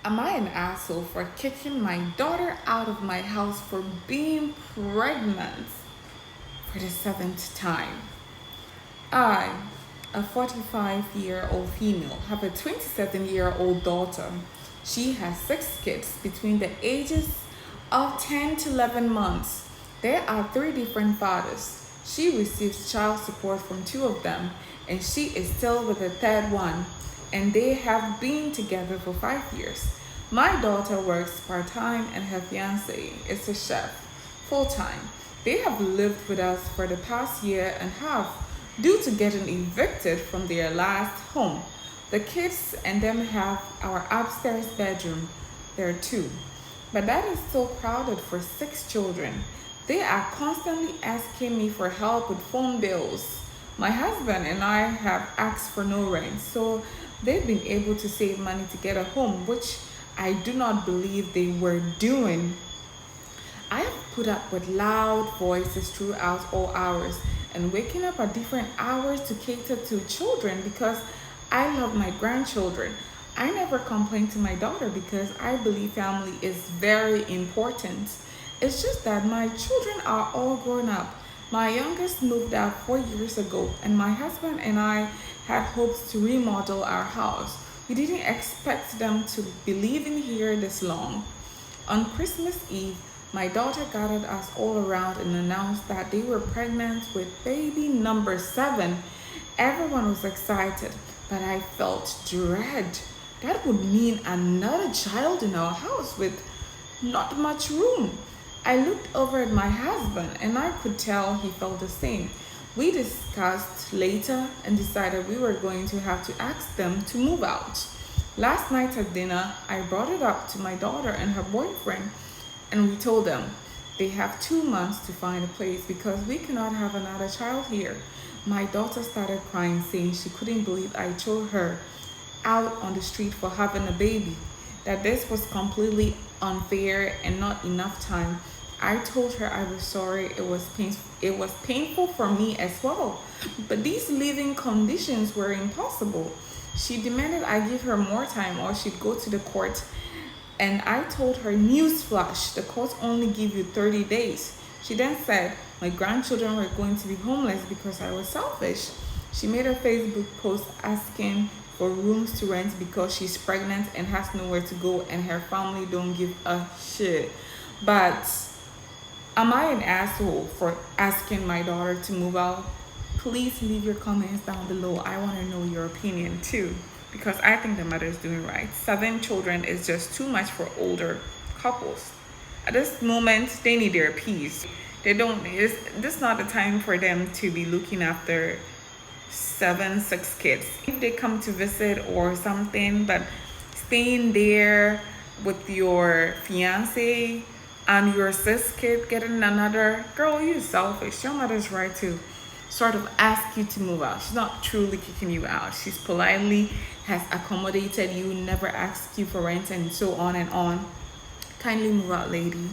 Am I an asshole for kicking my daughter out of my house for being pregnant for the seventh time? I, a 45-year-old female, have a 27-year-old daughter. She has 6 kids between the ages of 10 to 11 months. There are 3 different fathers. She receives child support from 2 of them, and she is still with the third one, and they have been together for 5 years. My daughter works part-time and her fiance is a chef full-time. They have lived with us for the past year and a half due to getting evicted from their last home. The kids and them have our upstairs bedroom. There are 2, but that is so crowded for 6 children. They are constantly asking me for help with phone bills. My husband and I have asked for no rent, so they've been able to save money to get a home, which I do not believe they were doing. I have put up with loud voices throughout all hours and waking up at different hours to cater to children because I love my grandchildren. I never complain to my daughter because I believe family is very important. It's just that my children are all grown up. My youngest moved out 4 years ago, and my husband and I had hopes to remodel our house. We didn't expect them to be living here this long. On Christmas Eve, my daughter gathered us all around and announced that they were pregnant with baby number 7. Everyone was excited, but I felt dread. That would mean another child in our house with not much room. I looked over at my husband and I could tell he felt the same. We discussed later and decided we were going to have to ask them to move out. Last night at dinner, I brought it up to my daughter and her boyfriend, and we told them they have 2 months to find a place because we cannot have another child here. My daughter started crying, saying she couldn't believe I threw her out on the street for having a baby, that this was completely unfair and not enough time. I told her I was sorry. It was painful for me as well, but these living conditions were impossible. She demanded I give her more time or she'd go to the court. And I told her, newsflash, the courts only give you 30 days. She then said my grandchildren were going to be homeless because I was selfish. She made a Facebook post asking for rooms to rent because she's pregnant and has nowhere to go and her family don't give a shit. But am I an asshole for asking my daughter to move out? Please leave your comments down below. I want to know your opinion too, because I think the mother is doing right. 7 children is just too much for older couples. At this moment, they need their peace. This is not the time for them to be looking after 6 kids. If they come to visit or something, but staying there with your fiance and your 6 kid getting another, girl, you're selfish. Your mother's right to sort of ask you to move out. She's not truly kicking you out. She's politely has accommodated you, never asked you for rent, and so on and on. Kindly move out, lady.